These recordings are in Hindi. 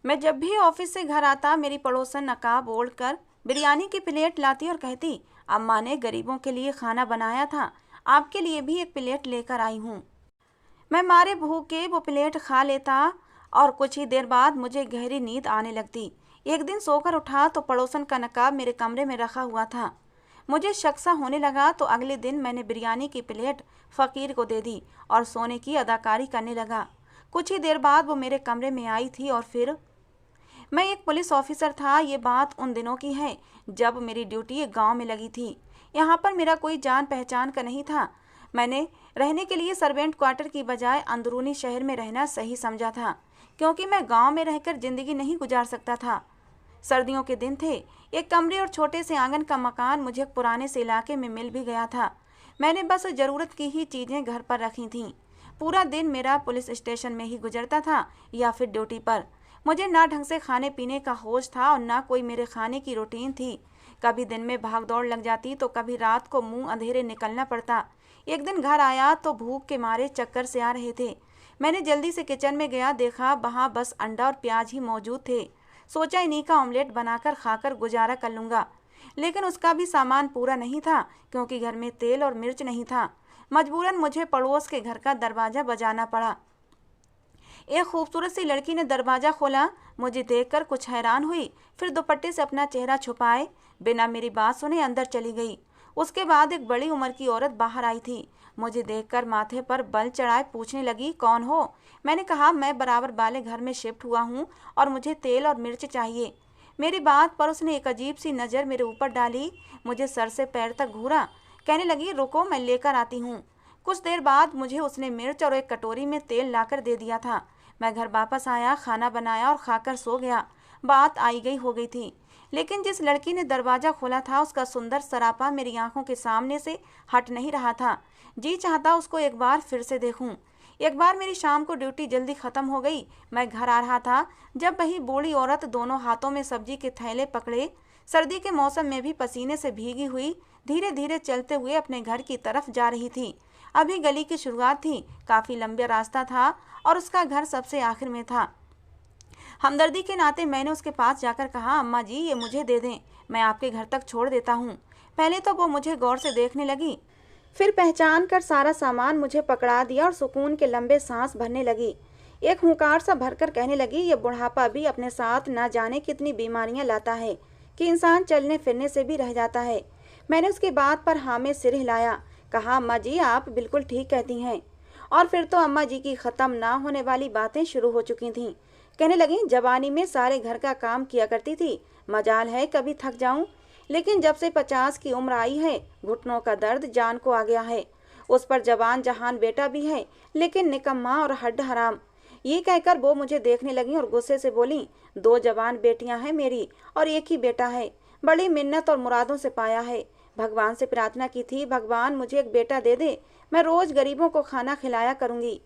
मैं जब भी ऑफिस से घर आता मेरी पड़ोसन नकाब ओढ़कर बिरयानी की प्लेट लाती और कहती, अम्मा ने गरीबों के लिए खाना बनाया था, आपके लिए भी एक प्लेट लेकर आई हूँ। मैं मारे भूखे वो प्लेट खा लेता और कुछ ही देर बाद मुझे गहरी नींद आने लगती। एक दिन सोकर उठा तो पड़ोसन का नकाब मेरे कमरे में रखा हुआ था। मुझे शक सा होने लगा तो अगले दिन मैंने बिरयानी की प्लेट फ़कीर को दे दी और सोने की अदाकारी करने लगा। कुछ ही देर बाद वो मेरे कमरे में आई थी और फिर मैं एक पुलिस ऑफिसर था। ये बात उन दिनों की है जब मेरी ड्यूटी एक गांव में लगी थी। यहाँ पर मेरा कोई जान पहचान का नहीं था। मैंने रहने के लिए सर्वेंट क्वार्टर की बजाय अंदरूनी शहर में रहना सही समझा था, क्योंकि मैं गांव में रहकर जिंदगी नहीं गुजार सकता था। सर्दियों के दिन थे। एक कमरे और छोटे से आंगन का मकान मुझे एक पुराने से इलाके में मिल भी गया था। मैंने बस ज़रूरत की ही चीज़ें घर पर रखी थीं। पूरा दिन मेरा पुलिस स्टेशन में ही गुजरता था या फिर ड्यूटी पर। मुझे ना ढंग से खाने पीने का होश था और ना कोई मेरे खाने की रूटीन थी। कभी दिन में भाग दौड़ लग जाती तो कभी रात को मुंह अंधेरे निकलना पड़ता। एक दिन घर आया तो भूख के मारे चक्कर से आ रहे थे। मैंने जल्दी से किचन में गया, देखा वहाँ बस अंडा और प्याज ही मौजूद थे। सोचा इन्हीं का ऑमलेट बनाकर खाकर गुजारा कर लूँगा, लेकिन उसका भी सामान पूरा नहीं था क्योंकि घर में तेल और मिर्च नहीं था। मजबूरन मुझे पड़ोस के घर का दरवाज़ा बजाना पड़ा। एक खूबसूरत सी लड़की ने दरवाज़ा खोला। मुझे देखकर कुछ हैरान हुई, फिर दुपट्टे से अपना चेहरा छुपाए बिना मेरी बात सुने अंदर चली गई। उसके बाद एक बड़ी उम्र की औरत बाहर आई थी। मुझे देखकर माथे पर बल चढ़ाए पूछने लगी, कौन हो? मैंने कहा, मैं बराबर वाले घर में शिफ्ट हुआ हूँ और मुझे तेल और मिर्च चाहिए। मेरी बात पर उसने एक अजीब सी नज़र मेरे ऊपर डाली, मुझे सर से पैर तक घूरा। कहने लगी, रुको मैं लेकर आती हूँ। कुछ देर बाद मुझे उसने मिर्च और एक कटोरी में तेल लाकर दे दिया था। मैं घर वापस आया, खाना बनाया और खाकर सो गया। बात आई गई हो गई थी, लेकिन जिस लड़की ने दरवाज़ा खोला था उसका सुंदर सरापा मेरी आंखों के सामने से हट नहीं रहा था। जी चाहता उसको एक बार फिर से देखूं। एक बार मेरी शाम को ड्यूटी जल्दी ख़त्म हो गई। मैं घर आ रहा था जब वही बूढ़ी औरत दोनों हाथों में सब्जी के थैले पकड़े, सर्दी के मौसम में भी पसीने से भीगी हुई, धीरे धीरे चलते हुए अपने घर की तरफ जा रही थी। अभी गली की शुरुआत थी, काफ़ी लंबा रास्ता था और उसका घर सबसे आखिर में था। हमदर्दी के नाते मैंने उसके पास जाकर कहा, अम्मा जी ये मुझे दे दें, मैं आपके घर तक छोड़ देता हूँ। पहले तो वो मुझे गौर से देखने लगी, फिर पहचान कर सारा सामान मुझे पकड़ा दिया और सुकून के लंबे सांस भरने लगी। एक हुंकार सा भरकर कहने लगी, ये बुढ़ापा भी अपने साथ ना जाने कितनी बीमारियां लाता है कि इंसान चलने फिरने से भी रह जाता है। मैंने उसकी बात पर हाँ में सिर हिलाया। कहा, अम्मा जी आप बिल्कुल ठीक कहती हैं। और फिर तो अम्मा जी की ख़त्म ना होने वाली बातें शुरू हो चुकी थीं। कहने लगी, जवानी में सारे घर का काम किया करती थी, मजाल है कभी थक जाऊं, लेकिन जब से 50 की उम्र आई है घुटनों का दर्द जान को आ गया है। उस पर जवान जहान बेटा भी है, लेकिन निकम्मा और हड्ड हराम। ये कहकर वो मुझे देखने लगी और गुस्से से बोली, 2 जवान बेटियां हैं मेरी और एक ही बेटा है। बड़ी मिन्नत और मुरादों से पाया है। भगवान से प्रार्थना की थी, भगवान मुझे एक बेटा दे दे, मैं रोज़ गरीबों को खाना खिलाया करूँगी।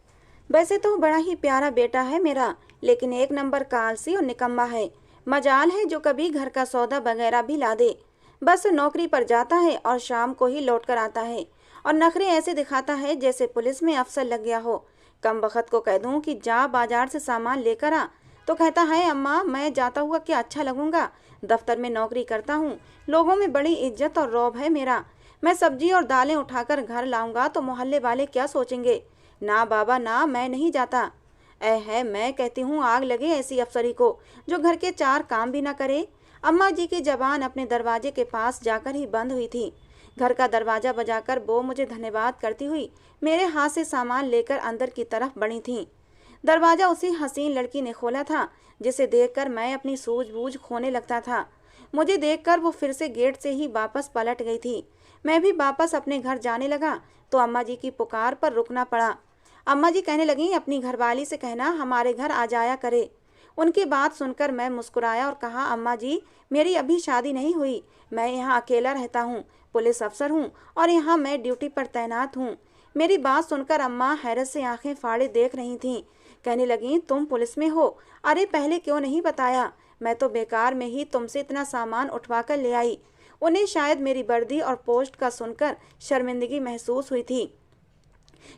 वैसे तो बड़ा ही प्यारा बेटा है मेरा, लेकिन एक नंबर का आलसी और निकम्मा है। मजाल है जो कभी घर का सौदा वगैरह भी ला दे। बस नौकरी पर जाता है और शाम को ही लौट कर आता है और नखरे ऐसे दिखाता है जैसे पुलिस में अफसर लग गया हो। कम बखत को कह दूं कि जा बाजार से सामान लेकर आ, तो कहता है, अम्मा मैं जाता हुआ क्या अच्छा लगूंगा, दफ्तर में नौकरी करता हूँ, लोगों में बड़ी इज्जत और रौब है मेरा। मैं सब्जी और दालें उठाकर घर लाऊंगा तो मोहल्ले वाले क्या सोचेंगे। ना बाबा ना, मैं नहीं जाता। है मैं कहती हूँ आग लगे ऐसी अफसरी को जो घर के 4 काम भी ना करे। अम्मा जी की जबान अपने दरवाजे के पास जाकर ही बंद हुई थी। घर का दरवाजा बजाकर वो मुझे धन्यवाद करती हुई मेरे हाथ से सामान लेकर अंदर की तरफ बढ़ी थी। दरवाजा उसी हसीन लड़की ने खोला था जिसे देखकर मैं अपनी सूझबूझ खोने लगता था। मुझे देखकर वो फिर से गेट से ही वापस पलट गई थी। मैं भी वापस अपने घर जाने लगा तो अम्मा जी की पुकार पर रुकना पड़ा। अम्मा जी कहने लगी, अपनी घरवाली से कहना हमारे घर आ जाया करे। उनकी बात सुनकर मैं मुस्कुराया और कहा, अम्मा जी मेरी अभी शादी नहीं हुई, मैं यहाँ अकेला रहता हूँ, पुलिस अफसर हूँ और यहाँ मैं ड्यूटी पर तैनात हूँ। मेरी बात सुनकर अम्मा हैरत से आंखें फाड़े देख रही थीं। कहने लगी, तुम पुलिस में हो? अरे पहले क्यों नहीं बताया, मैं तो बेकार में ही तुमसे इतना सामान उठवा कर ले आई। उन्हें शायद मेरी वर्दी और पोस्ट का सुनकर शर्मिंदगी महसूस हुई थी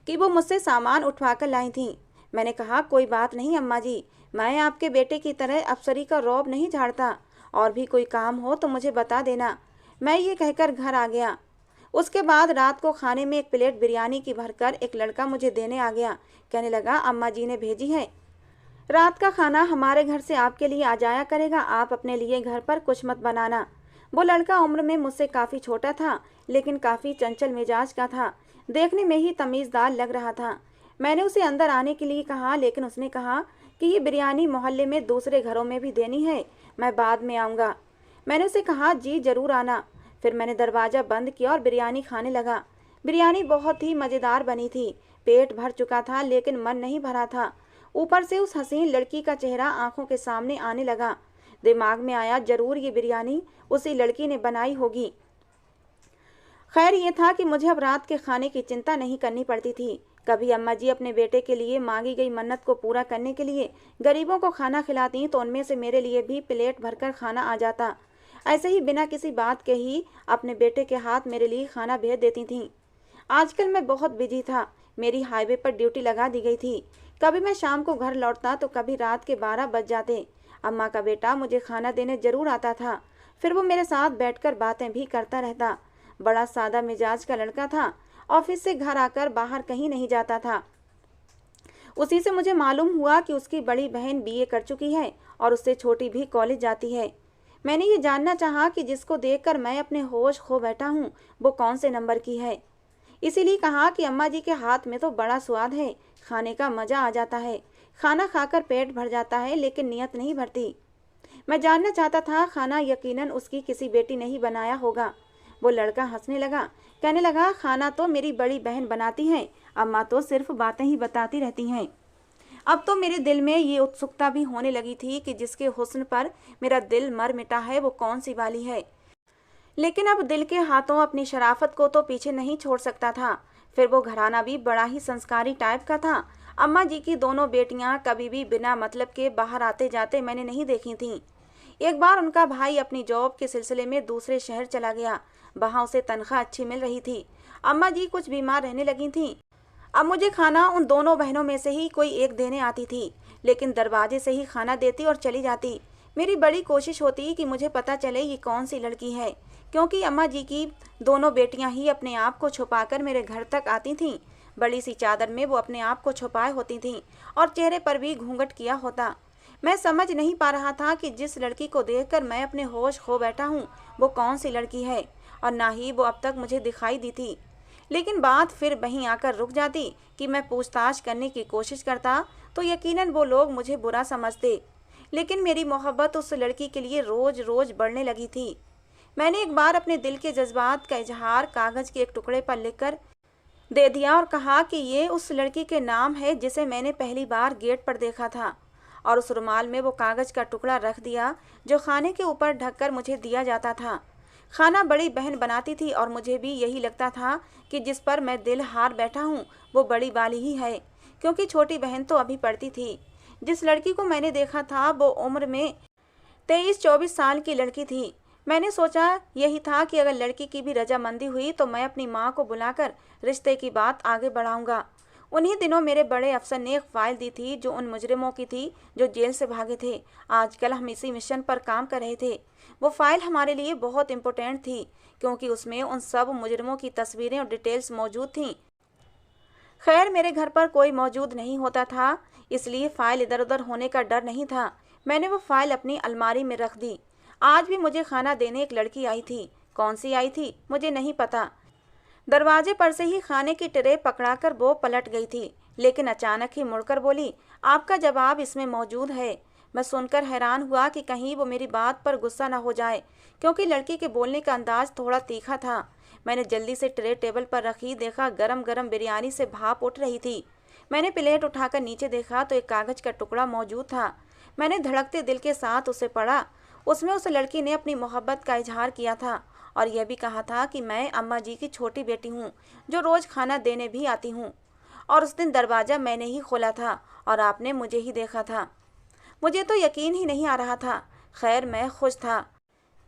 कि वो मुझसे सामान उठवा कर लाई थी। मैंने कहा, कोई बात नहीं अम्मा जी, मैं आपके बेटे की तरह अफसरी का रौब नहीं झाड़ता। और भी कोई काम हो तो मुझे बता देना। मैं ये कहकर घर आ गया। उसके बाद रात को खाने में एक प्लेट बिरयानी की भरकर एक लड़का मुझे देने आ गया। कहने लगा, अम्मा जी ने भेजी है। रात का खाना हमारे घर से आपके लिए आ जाया करेगा, आप अपने लिए घर पर कुछ मत बनाना। वो लड़का उम्र में मुझसे काफ़ी छोटा था, लेकिन काफ़ी चंचल मिजाज का था। देखने में ही तमीज़दार लग रहा था। मैंने उसे अंदर आने के लिए कहा, लेकिन उसने कहा कि ये बिरयानी मोहल्ले में दूसरे घरों में भी देनी है, मैं बाद में आऊँगा। मैंने उसे कहा, जी ज़रूर आना। फिर मैंने दरवाज़ा बंद किया और बिरयानी खाने लगा। बिरयानी बहुत ही मज़ेदार बनी थी। पेट भर चुका था, लेकिन मन नहीं भरा था। ऊपर से उस हसीन लड़की का चेहरा आंखों के सामने आने लगा। दिमाग में आया, जरूर ये बिरयानी उसी लड़की ने बनाई होगी। खैर ये था कि मुझे अब रात के खाने की चिंता नहीं करनी पड़ती थी। कभी अम्मा जी अपने बेटे के लिए मांगी गई मन्नत को पूरा करने के लिए गरीबों को खाना खिलाती तो उनमें से मेरे लिए भी प्लेट भरकर खाना आ जाता। ऐसे ही बिना किसी बात के ही अपने बेटे के हाथ मेरे लिए खाना भेज देती थीं। आजकल मैं बहुत बिजी था। मेरी हाईवे पर ड्यूटी लगा दी गई थी। कभी मैं शाम को घर लौटता तो कभी रात के 12 बज जाते। अम्मा का बेटा मुझे खाना देने जरूर आता था। फिर वो मेरे साथ बैठकर बातें भी करता रहता। बड़ा सादा मिजाज का लड़का था। ऑफिस से घर आकर बाहर कहीं नहीं जाता था। उसी से मुझे मालूम हुआ कि उसकी बड़ी बहन बीए कर चुकी है और उससे छोटी भी कॉलेज जाती है। मैंने ये जानना चाहा कि जिसको देखकर मैं अपने होश खो बैठा हूँ वो कौन से नंबर की है। इसीलिए कहा कि अम्मा जी के हाथ में तो बड़ा स्वाद है, खाने का मज़ा आ जाता है। खाना खाकर पेट भर जाता है, लेकिन नियत नहीं भरती। मैं जानना चाहता था, खाना यकीनन उसकी किसी बेटी ने ही बनाया होगा। वो लड़का हंसने लगा। कहने लगा, खाना तो मेरी बड़ी बहन बनाती है, अम्मा तो सिर्फ बातें ही बताती रहती हैं। अब तो मेरे दिल में ये उत्सुकता भी होने लगी थी कि जिसके हुस्न पर मेरा दिल मर मिटा है वो कौन सी वाली है। लेकिन अब दिल के हाथों अपनी शराफत को तो पीछे नहीं छोड़ सकता था। फिर वो घराना भी बड़ा ही संस्कारी टाइप का था। अम्मा जी की दोनों बेटियां कभी भी बिना मतलब के बाहर आते जाते मैंने नहीं देखी थीं। एक बार उनका भाई अपनी जॉब के सिलसिले में दूसरे शहर चला गया। वहाँ उसे तनख्वाह अच्छी मिल रही थी। अम्मा जी कुछ बीमार रहने लगी थीं। अब मुझे खाना उन दोनों बहनों में से ही कोई एक देने आती थी, लेकिन दरवाजे से ही खाना देती और चली जाती। मेरी बड़ी कोशिश होती कि मुझे पता चले ये कौन सी लड़की है, क्योंकि अम्मा जी की दोनों बेटियां ही अपने आप को छुपाकर मेरे घर तक आती थीं। बड़ी सी चादर में वो अपने आप को छुपाए होती थीं और चेहरे पर भी घूंघट किया होता। मैं समझ नहीं पा रहा था कि जिस लड़की को देखकर मैं अपने होश खो बैठा हूँ वो कौन सी लड़की है, और ना ही वो अब तक मुझे दिखाई दी थी। लेकिन बात फिर वहीं आकर रुक जाती कि मैं पूछताछ करने की कोशिश करता तो यकीनन वो लोग मुझे बुरा समझते। लेकिन मेरी मोहब्बत उस लड़की के लिए रोज रोज बढ़ने लगी थी। मैंने एक बार अपने दिल के जज्बात का इजहार कागज़ के एक टुकड़े पर लिखकर दे दिया और कहा कि ये उस लड़की के नाम है जिसे मैंने पहली बार गेट पर देखा था, और उस रुमाल में वो कागज़ का टुकड़ा रख दिया जो खाने के ऊपर ढककर मुझे दिया जाता था। खाना बड़ी बहन बनाती थी और मुझे भी यही लगता था कि जिस पर मैं दिल हार बैठा हूँ वो बड़ी वाली ही है, क्योंकि छोटी बहन तो अभी पढ़ती थी। जिस लड़की को मैंने देखा था वो उम्र में 23-24 साल की लड़की थी। मैंने सोचा यही था कि अगर लड़की की भी रजामंदी हुई तो मैं अपनी माँ को बुलाकर रिश्ते की बात आगे बढ़ाऊंगा। उन्हीं दिनों मेरे बड़े अफसर ने एक फाइल दी थी जो उन मुजरिमों की थी जो जेल से भागे थे। आजकल हम इसी मिशन पर काम कर रहे थे। वो फाइल हमारे लिए बहुत इम्पोर्टेंट थी, क्योंकि उसमें उन सब मुजरिमों की तस्वीरें और डिटेल्स मौजूद थीं। खैर मेरे घर पर कोई मौजूद नहीं होता था, इसलिए फ़ाइल इधर उधर होने का डर नहीं था। मैंने वो फ़ाइल अपनी अलमारी में रख दी। आज भी मुझे खाना देने एक लड़की आई थी। कौन सी आई थी मुझे नहीं पता। दरवाजे पर से ही खाने की ट्रे पकड़ाकर वो पलट गई थी, लेकिन अचानक ही मुड़कर बोली, आपका जवाब इसमें मौजूद है। मैं सुनकर हैरान हुआ कि कहीं वो मेरी बात पर गुस्सा न हो जाए, क्योंकि लड़की के बोलने का अंदाज थोड़ा तीखा था। मैंने जल्दी से ट्रे टेबल पर रखी, देखा गरम गरम बिरयानी से भाप उठ रही थी। मैंने प्लेट उठाकर नीचे देखा तो एक कागज का टुकड़ा मौजूद था। मैंने धड़कते दिल के साथ उसे पढ़ा। उसमें उस लड़की ने अपनी मोहब्बत का इजहार किया था और यह भी कहा था कि मैं अम्मा जी की छोटी बेटी हूँ जो रोज़ खाना देने भी आती हूँ, और उस दिन दरवाज़ा मैंने ही खोला था और आपने मुझे ही देखा था। मुझे तो यकीन ही नहीं आ रहा था। खैर मैं खुश था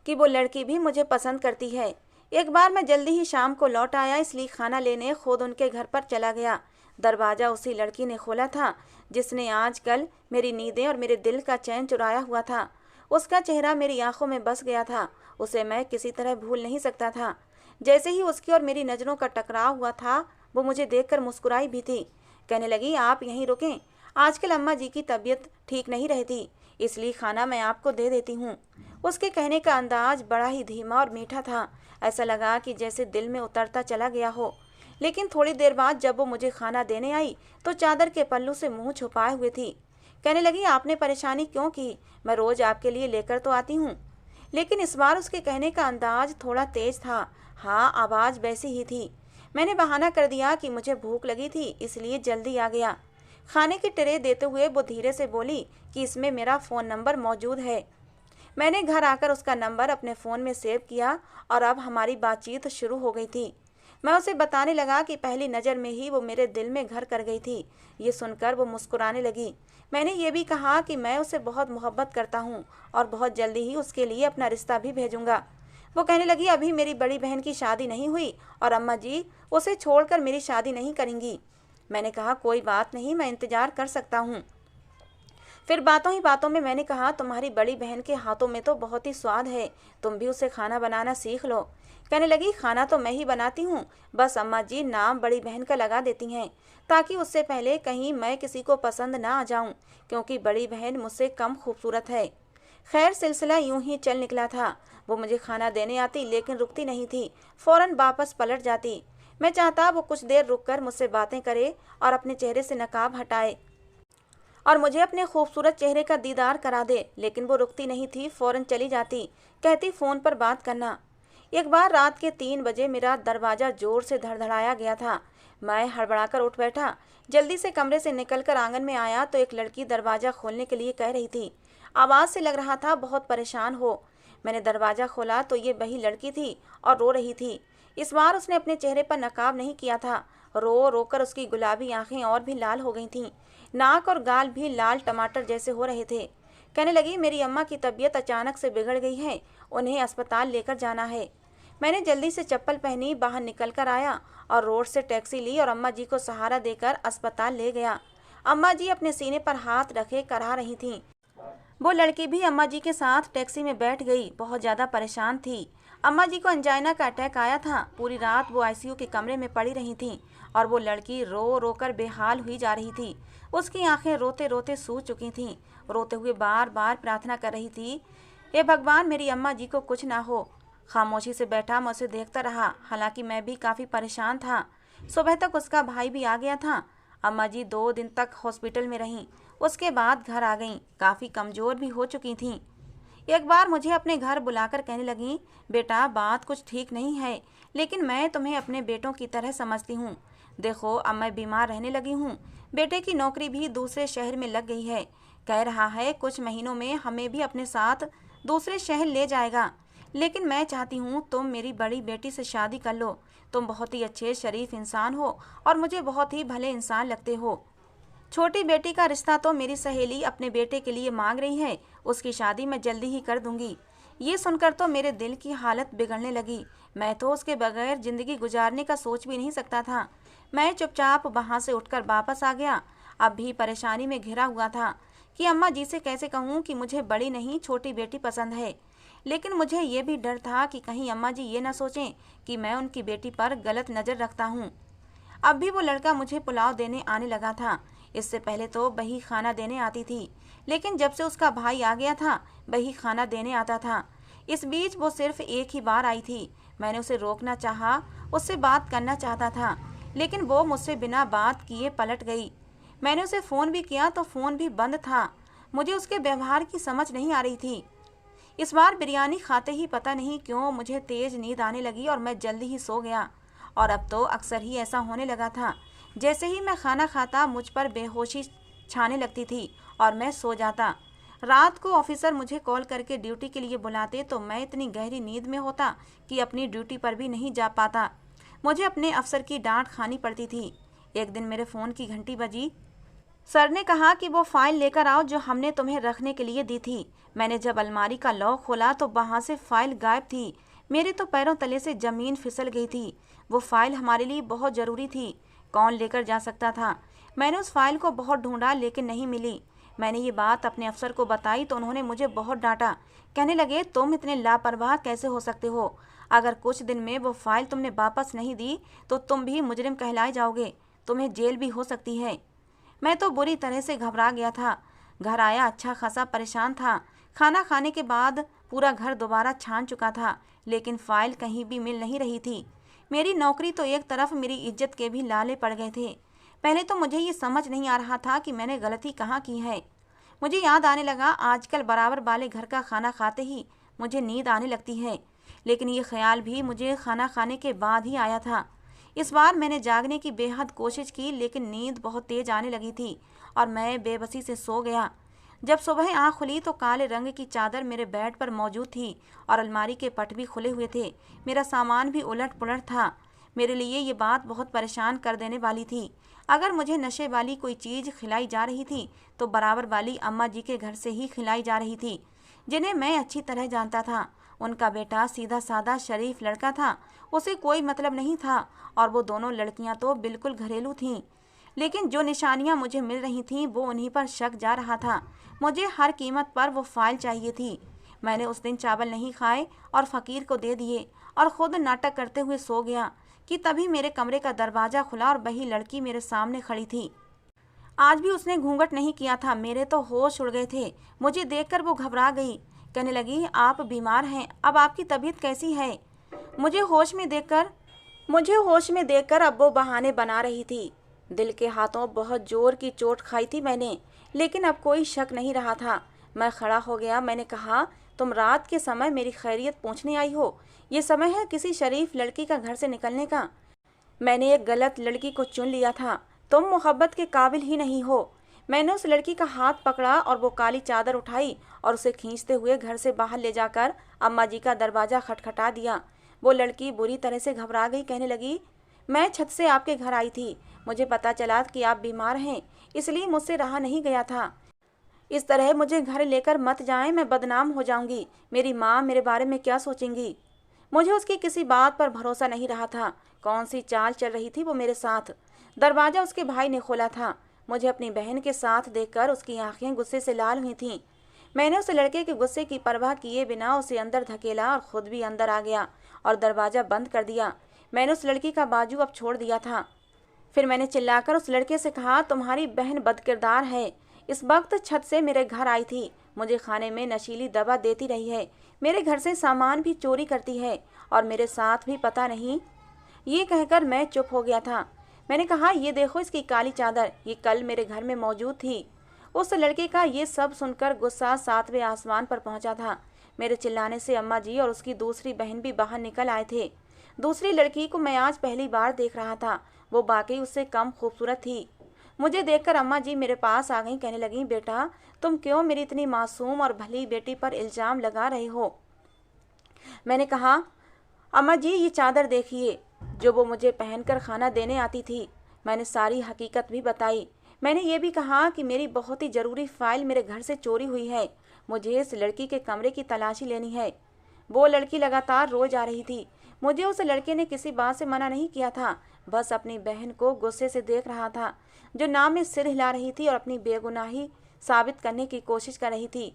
कि वो लड़की भी मुझे पसंद करती है। एक बार मैं जल्दी ही शाम को लौट आया, इसलिए खाना लेने खुद उनके घर पर चला गया। दरवाज़ा उसी लड़की ने खोला था जिसने आजकल मेरी नींदें और मेरे दिल का चैन चुराया हुआ था। उसका चेहरा मेरी आंखों में बस गया था। उसे मैं किसी तरह भूल नहीं सकता था। जैसे ही उसकी और मेरी नज़रों का टकराव हुआ था, वो मुझे देखकर मुस्कुराई भी थी। कहने लगी, आप यहीं रुकें, आजकल अम्मा जी की तबीयत ठीक नहीं रहती, इसलिए खाना मैं आपको दे देती हूँ। उसके कहने का अंदाज बड़ा ही धीमा और मीठा था। ऐसा लगा कि जैसे दिल में उतरता चला गया हो। लेकिन थोड़ी देर बाद जब वो मुझे खाना देने आई तो चादर के पल्लू से मुंह छुपाए हुए थी। कहने लगी, आपने परेशानी क्यों की, मैं रोज़ आपके लिए लेकर तो आती हूँ। लेकिन इस बार उसके कहने का अंदाज थोड़ा तेज था। हाँ, आवाज़ वैसी ही थी। मैंने बहाना कर दिया कि मुझे भूख लगी थी, इसलिए जल्दी आ गया। खाने की ट्रे देते हुए वो धीरे से बोली कि इसमें मेरा फ़ोन नंबर मौजूद है। मैंने घर आकर उसका नंबर अपने फ़ोन में सेव किया और अब हमारी बातचीत शुरू हो गई थी। मैं उसे बताने लगा कि पहली नज़र में ही वो मेरे दिल में घर कर गई थी। ये सुनकर वो मुस्कुराने लगी। मैंने ये भी कहा कि मैं उसे बहुत मोहब्बत करता हूँ और बहुत जल्दी ही उसके लिए अपना रिश्ता भी भेजूँगा। वो कहने लगी, अभी मेरी बड़ी बहन की शादी नहीं हुई और अम्मा जी उसे छोड़कर मेरी शादी नहीं करेंगी। मैंने कहा, कोई बात नहीं, मैं इंतज़ार कर सकता हूँ। फिर बातों ही बातों में मैंने कहा, तुम्हारी बड़ी बहन के हाथों में तो बहुत ही स्वाद है, तुम भी उसे खाना बनाना सीख लो। कहने लगी, खाना तो मैं ही बनाती हूँ, बस अम्मा जी नाम बड़ी बहन का लगा देती हैं ताकि उससे पहले कहीं मैं किसी को पसंद ना आ जाऊँ, क्योंकि बड़ी बहन मुझसे कम खूबसूरत है। खैर, सिलसिला यूं ही चल निकला था। वो मुझे खाना देने आती लेकिन रुकती नहीं थी, फौरन वापस पलट जाती। मैं चाहता वो कुछ देर रुककर मुझसे बातें करे और अपने चेहरे से नकाब हटाए और मुझे अपने खूबसूरत चेहरे का दीदार करा दे, लेकिन वो रुकती नहीं थी, फौरन चली जाती, कहती फ़ोन पर बात करना। एक बार रात के 3 बजे मेरा दरवाज़ा ज़ोर से धड़धड़ाया गया था। मैं हड़बड़ाकर उठ बैठा, जल्दी से कमरे से निकलकर आंगन में आया तो एक लड़की दरवाज़ा खोलने के लिए कह रही थी। आवाज़ से लग रहा था बहुत परेशान हो। मैंने दरवाज़ा खोला तो ये वही लड़की थी और रो रही थी। इस बार उसने अपने चेहरे पर नकाब नहीं किया था। रो रो कर उसकी गुलाबी आंखें और भी लाल हो गई थीं। नाक और गाल भी लाल टमाटर जैसे हो रहे थे। कहने लगी, मेरी अम्मा की तबीयत अचानक से बिगड़ गई है, उन्हें अस्पताल लेकर जाना है। मैंने जल्दी से चप्पल पहनी, बाहर निकल कर आया और रोड से टैक्सी ली और अम्मा जी को सहारा देकर अस्पताल ले गया। अम्मा जी अपने सीने पर हाथ रखे करा रही थीं। वो लड़की भी अम्मा जी के साथ टैक्सी में बैठ गई। बहुत ज़्यादा परेशान थी। अम्मा जी को अंजाइना का अटैक आया था। पूरी रात वो आईसीयू के कमरे में पड़ी रही थीं और वो लड़की रो रो कर बेहाल हुई जा रही थी। उसकी आंखें रोते रोते सूज चुकी थीं। रोते हुए बार बार प्रार्थना कर रही थी, हे भगवान, मेरी अम्मा जी को कुछ ना हो। खामोशी से बैठा मैं उसे देखता रहा। हालांकि मैं भी काफ़ी परेशान था। सुबह तक उसका भाई भी आ गया था। अम्मा जी 2 दिन तक हॉस्पिटल में रहीं। उसके बाद घर आ गईं। काफ़ी कमज़ोर भी हो चुकी थीं। एक बार मुझे अपने घर बुलाकर कहने लगीं, बेटा बात कुछ ठीक नहीं है, लेकिन मैं तुम्हें अपने बेटों की तरह समझती हूँ। देखो, अब मैं बीमार रहने लगी हूँ। बेटे की नौकरी भी दूसरे शहर में लग गई है। कह रहा है कुछ महीनों में हमें भी अपने साथ दूसरे शहर ले जाएगा। लेकिन मैं चाहती हूँ तुम मेरी बड़ी बेटी से शादी कर लो। तुम बहुत ही अच्छे शरीफ इंसान हो और मुझे बहुत ही भले इंसान लगते हो। छोटी बेटी का रिश्ता तो मेरी सहेली अपने बेटे के लिए मांग रही है। उसकी शादी मैं जल्दी ही कर दूंगी। ये सुनकर तो मेरे दिल की हालत बिगड़ने लगी। मैं तो उसके बगैर जिंदगी गुजारने का सोच भी नहीं सकता था। मैं चुपचाप वहाँ से उठकर वापस आ गया। अब भी परेशानी में घिरा हुआ था कि अम्मा जी से कैसे कहूँ कि मुझे बड़ी नहीं छोटी बेटी पसंद है। लेकिन मुझे ये भी डर था कि कहीं अम्मा जी ये ना सोचें कि मैं उनकी बेटी पर गलत नज़र रखता हूँ। अब भी वो लड़का मुझे पुलाव देने आने लगा था। इससे पहले तो वही खाना देने आती थी, लेकिन जब से उसका भाई आ गया था वही खाना देने आता था। इस बीच वो सिर्फ एक ही बार आई थी। मैंने उसे रोकना चाहा, उससे बात करना चाहता था, लेकिन वो मुझसे बिना बात किए पलट गई। मैंने उसे फ़ोन भी किया तो फ़ोन भी बंद था। मुझे उसके व्यवहार की समझ नहीं आ रही थी। इस बार बिरयानी खाते ही पता नहीं क्यों मुझे तेज़ नींद आने लगी और मैं जल्दी ही सो गया। और अब तो अक्सर ही ऐसा होने लगा था। जैसे ही मैं खाना खाता मुझ पर बेहोशी छाने लगती थी और मैं सो जाता। रात को ऑफिसर मुझे कॉल करके ड्यूटी के लिए बुलाते तो मैं इतनी गहरी नींद में होता कि अपनी ड्यूटी पर भी नहीं जा पाता। मुझे अपने अफसर की डांट खानी पड़ती थी। एक दिन मेरे फ़ोन की घंटी बजी। सर ने कहा कि वो फाइल लेकर आओ जो हमने तुम्हें रखने के लिए दी थी। मैंने जब अलमारी का लॉक खोला तो वहाँ से फाइल गायब थी। मेरे तो पैरों तले से ज़मीन फिसल गई थी। वो फाइल हमारे लिए बहुत ज़रूरी थी। कौन लेकर जा सकता था। मैंने उस फाइल को बहुत ढूंढा लेकिन नहीं मिली। मैंने ये बात अपने अफसर को बताई तो उन्होंने मुझे बहुत डांटा। कहने लगे, तुम इतने लापरवाह कैसे हो सकते हो? अगर कुछ दिन में वो फाइल तुमने वापस नहीं दी तो तुम भी मुजरिम कहलाए जाओगे, तुम्हें जेल भी हो सकती है। मैं तो बुरी तरह से घबरा गया था। घर आया अच्छा खासा परेशान था। खाना खाने के बाद पूरा घर दोबारा छान चुका था, लेकिन फाइल कहीं भी मिल नहीं रही थी। मेरी नौकरी तो एक तरफ, मेरी इज्जत के भी लाले पड़ गए थे। पहले तो मुझे ये समझ नहीं आ रहा था कि मैंने गलती कहाँ की है। मुझे याद आने लगा, आजकल बराबर वाले घर का खाना खाते ही मुझे नींद आने लगती है, लेकिन ये ख्याल भी मुझे खाना खाने के बाद ही आया था। इस बार मैंने जागने की बेहद कोशिश की, लेकिन नींद बहुत तेज आने लगी थी और मैं बेबसी से सो गया। जब सुबह आँख खुली तो काले रंग की चादर मेरे बेड पर मौजूद थी और अलमारी के पट भी खुले हुए थे। मेरा सामान भी उलट पुलट था। मेरे लिए ये बात बहुत परेशान कर देने वाली थी। अगर मुझे नशे वाली कोई चीज़ खिलाई जा रही थी तो बराबर वाली अम्मा जी के घर से ही खिलाई जा रही थी, जिन्हें मैं अच्छी तरह जानता था। उनका बेटा सीधा साधा शरीफ लड़का था, उसे कोई मतलब नहीं था और वो दोनों लड़कियां तो बिल्कुल घरेलू थीं। लेकिन जो निशानियां मुझे मिल रही थीं वो उन्हीं पर शक जा रहा था। मुझे हर कीमत पर वो फाइल चाहिए थी। मैंने उस दिन चावल नहीं खाए और फ़कीर को दे दिए और ख़ुद नाटक करते हुए सो गया कि तभी मेरे कमरे का दरवाज़ा खुला और वही लड़की मेरे सामने खड़ी थी। आज भी उसने घूंघट नहीं किया था। मेरे तो होश उड़ गए थे। मुझे देखकर वो घबरा गई। कहने लगी, आप बीमार हैं, अब आपकी तबीयत कैसी है? मुझे होश में देखकर अब वो बहाने बना रही थी। दिल के हाथों बहुत जोर की चोट खाई थी मैंने, लेकिन अब कोई शक नहीं रहा था। मैं खड़ा हो गया। मैंने कहा, तुम रात के समय मेरी खैरियत पूछने आई हो? ये समय है किसी शरीफ लड़की का घर से निकलने का। मैंने एक गलत लड़की को चुन लिया था। तुम मोहब्बत के काबिल ही नहीं हो। मैंने उस लड़की का हाथ पकड़ा और वो काली चादर उठाई और उसे खींचते हुए घर से बाहर ले जाकर अम्मा जी का दरवाज़ा खटखटा दिया। वो लड़की बुरी तरह से घबरा गई। कहने लगी, मैं छत से आपके घर आई थी। मुझे पता चला कि आप बीमार हैं, इसलिए मुझसे रहा नहीं गया था। इस तरह मुझे घर लेकर मत जाएं, मैं बदनाम हो जाऊंगी। मेरी माँ मेरे बारे में क्या सोचेंगी? मुझे उसकी किसी बात पर भरोसा नहीं रहा था। कौन सी चाल चल रही थी वो मेरे साथ? दरवाज़ा उसके भाई ने खोला था। मुझे अपनी बहन के साथ देखकर उसकी आंखें गुस्से से लाल हुई थीं। मैंने उस लड़के के गुस्से की परवाह किए बिना उसे अंदर धकेला और खुद भी अंदर आ गया और दरवाज़ा बंद कर दिया। मैंने उस लड़की का बाजू अब छोड़ दिया था। फिर मैंने चिल्लाकर उस लड़के से कहा, तुम्हारी बहन बदकिरदार है। इस वक्त छत से मेरे घर आई थी, मुझे खाने में नशीली दवा देती रही है, मेरे घर से सामान भी चोरी करती है और मेरे साथ भी पता नहीं। ये कहकर मैं चुप हो गया था। मैंने कहा, ये देखो इसकी काली चादर, ये कल मेरे घर में मौजूद थी। उस लड़के का ये सब सुनकर गुस्सा 7वें आसमान पर पहुंचा था। मेरे चिल्लाने से अम्मा जी और उसकी दूसरी बहन भी बाहर निकल आए थे। दूसरी लड़की को मैं आज पहली बार देख रहा था। वो वाकई उससे कम खूबसूरत थी। मुझे देखकर अम्मा जी मेरे पास आ गईं। कहने लगी, बेटा तुम क्यों मेरी इतनी मासूम और भली बेटी पर इल्ज़ाम लगा रहे हो? मैंने कहा, अम्मा जी ये चादर देखिए जो वो मुझे पहनकर खाना देने आती थी। मैंने सारी हकीकत भी बताई। मैंने ये भी कहा कि मेरी बहुत ही ज़रूरी फाइल मेरे घर से चोरी हुई है, मुझे इस लड़की के कमरे की तलाशी लेनी है। वो लड़की लगातार रोज आ रही थी। मुझे उस लड़के ने किसी बात से मना नहीं किया था, बस अपनी बहन को गुस्से से देख रहा था, जो नाम में सिर हिला रही थी और अपनी बेगुनाही साबित करने की कोशिश कर रही थी।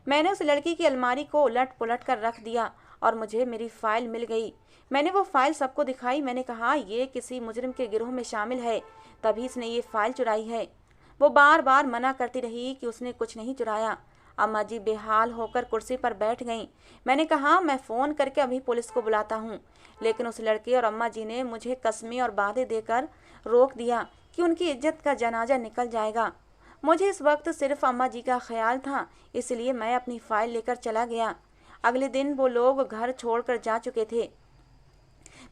मैंने उस लड़की की अलमारी को उलट पुलट कर रख दिया और मुझे मेरी फाइल मिल गई। मैंने वो फाइल सबको दिखाई। मैंने कहा, ये किसी मुजरिम के गिरोह में शामिल है, तभी इसने ये फाइल चुराई है। वो बार बार मना करती रही कि उसने कुछ नहीं चुराया। अम्मा जी बेहाल होकर कुर्सी पर बैठ गईं। मैंने कहा, मैं फ़ोन करके अभी पुलिस को बुलाता हूँ, लेकिन उस लड़के और अम्मा जी ने मुझे कस्में और वादे देकर रोक दिया कि उनकी इज्जत का जनाजा निकल जाएगा। मुझे इस वक्त सिर्फ अम्मा जी का ख्याल था, इसलिए मैं अपनी फ़ाइल लेकर चला गया। अगले दिन वो लोग घर छोड़कर जा चुके थे।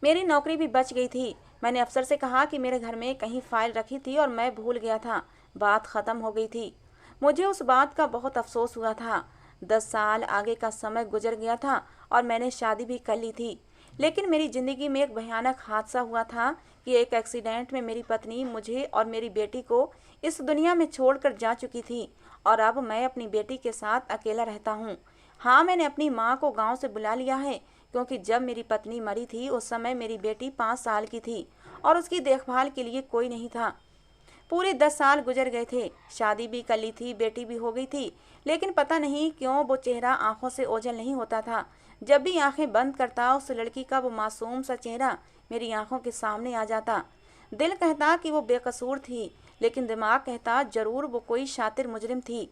मेरी नौकरी भी बच गई थी। मैंने अफसर से कहा कि मेरे घर में कहीं फ़ाइल रखी थी और मैं भूल गया था। बात ख़त्म हो गई थी। मुझे उस बात का बहुत अफसोस हुआ था। 10 साल आगे का समय गुजर गया था और मैंने शादी भी कर ली थी, लेकिन मेरी ज़िंदगी में एक भयानक हादसा हुआ था कि एक एक्सीडेंट में मेरी पत्नी मुझे और मेरी बेटी को इस दुनिया में छोड़कर जा चुकी थी और अब मैं अपनी बेटी के साथ अकेला रहता हूँ। हाँ, मैंने अपनी माँ को गांव से बुला लिया है, क्योंकि जब मेरी पत्नी मरी थी उस समय मेरी बेटी 5 साल की थी और उसकी देखभाल के लिए कोई नहीं था। पूरे 10 साल गुजर गए थे। शादी भी कर ली थी, बेटी भी हो गई थी, लेकिन पता नहीं क्यों वो चेहरा आंखों से ओझल नहीं होता था। जब भी आंखें बंद करता उस लड़की का वो मासूम सा चेहरा मेरी आंखों के सामने आ जाता। दिल कहता कि वो बेकसूर थी, लेकिन दिमाग कहता जरूर वो कोई शातिर मुजरिम थी।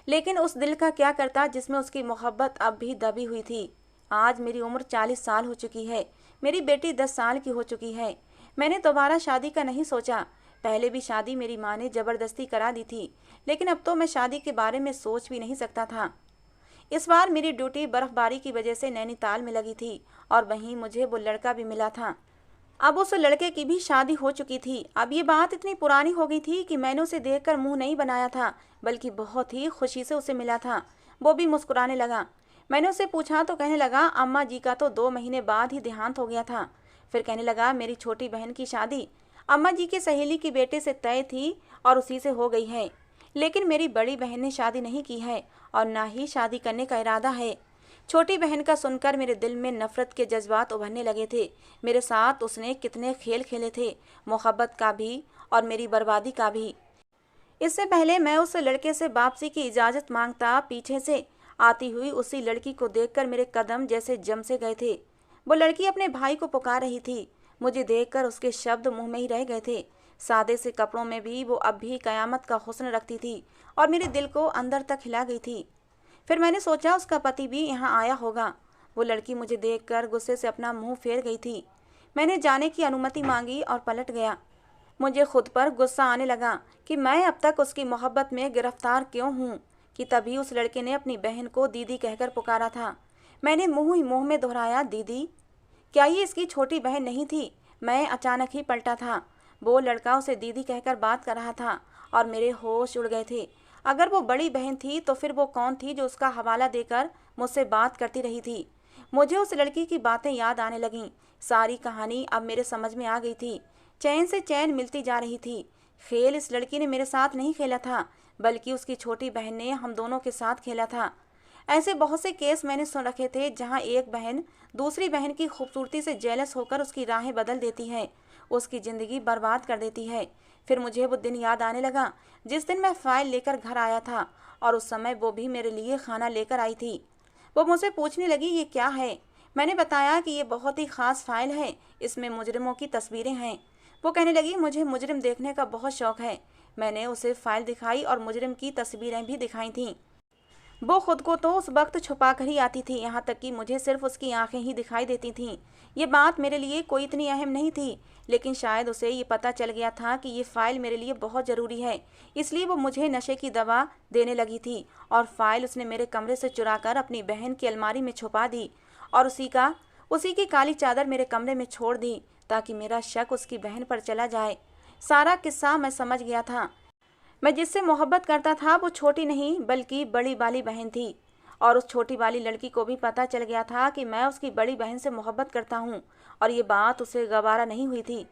लेकिन उस दिल का क्या करता जिसमें उसकी मोहब्बत अब भी दबी हुई थी। आज मेरी उम्र 40 साल हो चुकी है, मेरी बेटी 10 साल की हो चुकी है। मैंने दोबारा शादी का नहीं सोचा। पहले भी शादी मेरी माँ ने जबरदस्ती करा दी थी, लेकिन अब तो मैं शादी के बारे में सोच भी नहीं सकता था। इस बार मेरी ड्यूटी बर्फबारी की वजह से नैनीताल में लगी थी और वहीं मुझे वो लड़का भी मिला था। अब उस लड़के की भी शादी हो चुकी थी। अब ये बात इतनी पुरानी हो गई थी कि मैंने उसे देखकर मुंह नहीं बनाया था, बल्कि बहुत ही खुशी से उसे मिला था। वो भी मुस्कुराने लगा। मैंने उससे पूछा तो कहने लगा, अम्मा जी का तो 2 महीने बाद ही देहांत हो गया था। फिर कहने लगा, मेरी छोटी बहन की शादी अम्मा जी की सहेली के बेटे से तय थी और उसी से हो गई है, लेकिन मेरी बड़ी बहन ने शादी नहीं की है और ना ही शादी करने का इरादा है। छोटी बहन का सुनकर मेरे दिल में नफरत के जज्बात उभरने लगे थे। मेरे साथ उसने कितने खेल खेले थे, मोहब्बत का भी और मेरी बर्बादी का भी। इससे पहले मैं उस लड़के से वापसी की इजाज़त मांगता, पीछे से आती हुई उसी लड़की को देखकर मेरे कदम जैसे जम से गए थे। वो लड़की अपने भाई को पुकार रही थी। मुझे देखकर उसके शब्द मुंह में ही रह गए थे। सादे से कपड़ों में भी वो अब भी कयामत का हुस्न रखती थी और मेरे दिल को अंदर तक हिला गई थी। फिर मैंने सोचा उसका पति भी यहाँ आया होगा। वो लड़की मुझे देखकर गुस्से से अपना मुंह फेर गई थी। मैंने जाने की अनुमति मांगी और पलट गया। मुझे खुद पर गुस्सा आने लगा कि मैं अब तक उसकी मोहब्बत में गिरफ्तार क्यों हूँ, कि तभी उस लड़के ने अपनी बहन को दीदी कहकर पुकारा था। मैंने मुंह ही मुंह में दोहराया, दीदी? क्या ये इसकी छोटी बहन नहीं थी? मैं अचानक ही पलटा था। वो लड़का उसे दीदी कहकर बात कर रहा था और मेरे होश उड़ गए थे। अगर वो बड़ी बहन थी तो फिर वो कौन थी जो उसका हवाला देकर मुझसे बात करती रही थी? मुझे उस लड़की की बातें याद आने लगीं। सारी कहानी अब मेरे समझ में आ गई थी। चैन से चैन मिलती जा रही थी। खेल इस लड़की ने मेरे साथ नहीं खेला था, बल्कि उसकी छोटी बहन ने हम दोनों के साथ खेला था। ऐसे बहुत से केस मैंने सुन रखे थे जहाँ एक बहन दूसरी बहन की खूबसूरती से जेलस होकर उसकी राहें बदल देती है, उसकी ज़िंदगी बर्बाद कर देती है। फिर मुझे वो दिन याद आने लगा जिस दिन मैं फ़ाइल लेकर घर आया था और उस समय वो भी मेरे लिए खाना लेकर आई थी। वो मुझसे पूछने लगी, ये क्या है? मैंने बताया कि ये बहुत ही ख़ास फ़ाइल है, इसमें मुजरिमों की तस्वीरें हैं। वो कहने लगी, मुझे मुजरिम देखने का बहुत शौक़ है। मैंने उसे फ़ाइल दिखाई और मुजरिम की तस्वीरें भी दिखाई थीं। वो खुद को तो उस वक्त छुपा कर ही आती थी, यहाँ तक कि मुझे सिर्फ उसकी आंखें ही दिखाई देती थीं। ये बात मेरे लिए कोई इतनी अहम नहीं थी, लेकिन शायद उसे ये पता चल गया था कि ये फ़ाइल मेरे लिए बहुत ज़रूरी है, इसलिए वो मुझे नशे की दवा देने लगी थी और फ़ाइल उसने मेरे कमरे से चुराकर अपनी बहन की अलमारी में छुपा दी और उसी की काली चादर मेरे कमरे में छोड़ दी ताकि मेरा शक उसकी बहन पर चला जाए। सारा किस्सा मैं समझ गया था। मैं जिससे मोहब्बत करता था वो छोटी नहीं बल्कि बड़ी वाली बहन थी, और उस छोटी वाली लड़की को भी पता चल गया था कि मैं उसकी बड़ी बहन से मोहब्बत करता हूँ और ये बात उसे गवारा नहीं हुई थी।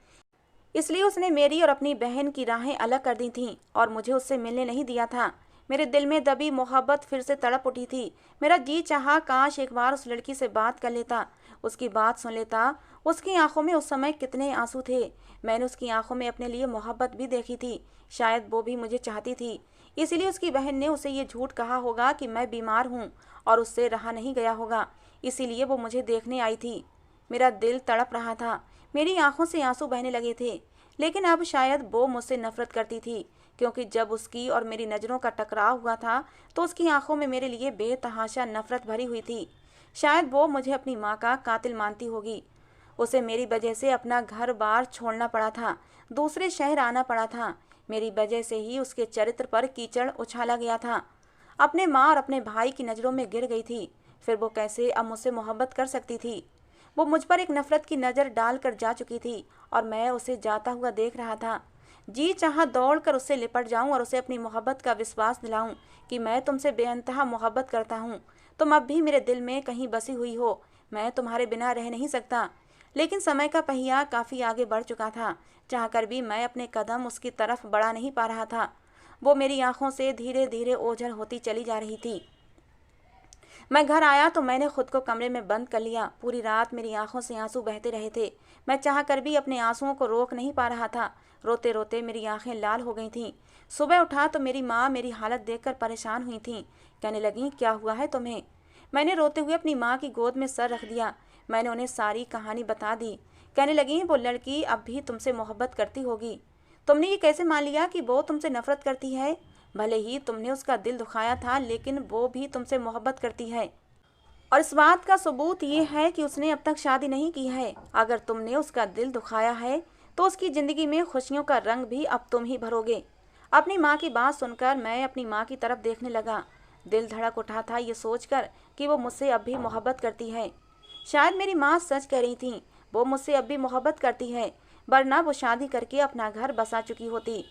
इसलिए उसने मेरी और अपनी बहन की राहें अलग कर दी थीं और मुझे उससे मिलने नहीं दिया था। मेरे दिल में दबी मोहब्बत फिर से तड़प उठी थी। मेरा जी चाहा काश एक बार उस लड़की से बात कर लेता, उसकी बात सुन लेता। उसकी आंखों में उस समय कितने आंसू थे। मैंने उसकी आंखों में अपने लिए मोहब्बत भी देखी थी। शायद वो भी मुझे चाहती थी, इसीलिए उसकी बहन ने उसे ये झूठ कहा होगा कि मैं बीमार हूँ और उससे रहा नहीं गया होगा, इसीलिए वो मुझे देखने आई थी। मेरा दिल तड़प रहा था, मेरी आंखों से आंसू बहने लगे थे। लेकिन अब शायद वो मुझसे नफरत करती थी, क्योंकि जब उसकी और मेरी नज़रों का टकराव हुआ था तो उसकी आंखों में मेरे लिए बेतहाशा नफरत भरी हुई थी। शायद वो मुझे अपनी माँ का कातिल मानती होगी। उसे मेरी वजह से अपना घर बार छोड़ना पड़ा था, दूसरे शहर आना पड़ा था। मेरी वजह से ही उसके चरित्र पर कीचड़ उछाला गया था। अपने माँ और अपने भाई की नज़रों में गिर गई थी। फिर वो कैसे अब मुझसे मोहब्बत कर सकती थी? वो मुझ पर एक नफ़रत की नज़र डालकर जा चुकी थी और मैं उसे जाता हुआ देख रहा था। जी चाहा दौड़कर उससे लिपट जाऊं और उसे अपनी मोहब्बत का विश्वास दिलाऊं कि मैं तुमसे बेअंतहा मोहब्बत करता हूं। तुम अब भी मेरे दिल में कहीं बसी हुई हो, मैं तुम्हारे बिना रह नहीं सकता। लेकिन समय का पहिया काफ़ी आगे बढ़ चुका था। चाहकर भी मैं अपने कदम उसकी तरफ बढ़ा नहीं पा रहा था। वो मेरी आंखों से धीरे धीरे ओझल होती चली जा रही थी। मैं घर आया तो मैंने खुद को कमरे में बंद कर लिया। पूरी रात मेरी आंखों से आंसू बहते रहे थे। मैं चाह कर भी अपने आंसुओं को रोक नहीं पा रहा था। रोते रोते मेरी आंखें लाल हो गई थीं। सुबह उठा तो मेरी माँ मेरी हालत देखकर परेशान हुई थीं। कहने लगी, क्या हुआ है तुम्हें? मैंने रोते हुए अपनी माँ की गोद में सर रख दिया। मैंने उन्हें सारी कहानी बता दी। कहने लगी, वो लड़की अब भी तुमसे मोहब्बत करती होगी। तुमने ये कैसे मान लिया कि वो तुमसे नफरत करती है? भले ही तुमने उसका दिल दुखाया था, लेकिन वो भी तुमसे मोहब्बत करती है। और इस बात का सबूत ये है कि उसने अब तक शादी नहीं की है। अगर तुमने उसका दिल दुखाया है तो उसकी ज़िंदगी में खुशियों का रंग भी अब तुम ही भरोगे। अपनी माँ की बात सुनकर मैं अपनी माँ की तरफ देखने लगा। दिल धड़क उठा था ये सोचकर कि वो मुझसे अब भी मोहब्बत करती है। शायद मेरी माँ सच कह रही थी, वो मुझसे अब भी मोहब्बत करती है, वरना वो शादी करके अपना घर बसा चुकी होती।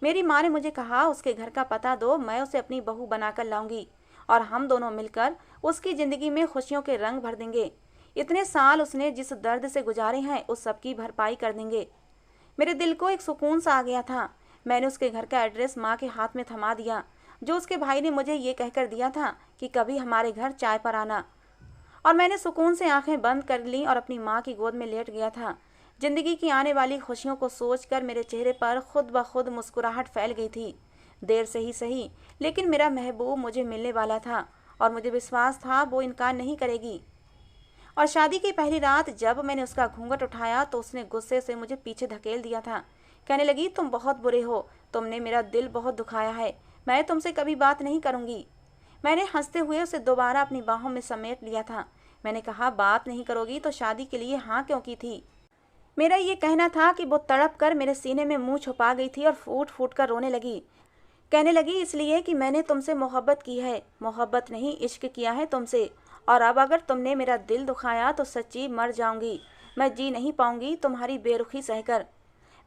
मेरी माँ ने मुझे कहा, उसके घर का पता दो, मैं उसे अपनी बहू बनाकर लाऊंगी और हम दोनों मिलकर उसकी ज़िंदगी में खुशियों के रंग भर देंगे। इतने साल उसने जिस दर्द से गुजारे हैं उस सब की भरपाई कर देंगे। मेरे दिल को एक सुकून सा आ गया था। मैंने उसके घर का एड्रेस माँ के हाथ में थमा दिया, जो उसके भाई ने मुझे ये कहकर दिया था कि कभी हमारे घर चाय पर आना। और मैंने सुकून से आंखें बंद कर ली और अपनी माँ की गोद में लेट गया था। जिंदगी की आने वाली खुशियों को सोचकर मेरे चेहरे पर खुद ब खुद मुस्कुराहट फैल गई थी। देर से ही सही, लेकिन मेरा महबूब मुझे मिलने वाला था और मुझे विश्वास था वो इनकार नहीं करेगी। और शादी की पहली रात जब मैंने उसका घूंघट उठाया तो उसने गुस्से से मुझे पीछे धकेल दिया था। कहने लगी, तुम बहुत बुरे हो, तुमने मेरा दिल बहुत दुखाया है, मैं तुमसे कभी बात नहीं करूंगी। मैंने हंसते हुए उसे दोबारा अपनी बाहों में समेट लिया था। मैंने कहा, बात नहीं करोगी तो शादी के लिए हाँ क्यों की थी? मेरा ये कहना था कि वो तड़प कर मेरे सीने में मुंह छुपा गई थी और फूट फूट कर रोने लगी। कहने लगी, इसलिए कि मैंने तुमसे मोहब्बत की है, मोहब्बत नहीं इश्क किया है तुमसे। और अब अगर तुमने मेरा दिल दुखाया तो सच्ची मर जाऊंगी, मैं जी नहीं पाऊंगी तुम्हारी बेरुखी सहकर।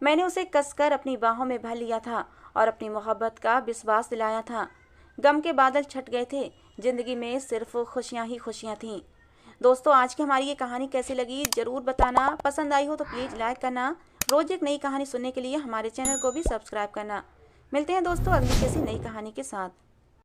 मैंने उसे कसकर अपनी बाहों में भर लिया था और अपनी मोहब्बत का विश्वास दिलाया था। गम के बादल छट गए थे, जिंदगी में सिर्फ खुशियां ही खुशियां थीं। दोस्तों, आज की हमारी ये कहानी कैसी लगी ज़रूर बताना। पसंद आई हो तो प्लीज़ लाइक करना। रोज़ एक नई कहानी सुनने के लिए हमारे चैनल को भी सब्सक्राइब करना। मिलते हैं दोस्तों अगली किसी नई कहानी के साथ।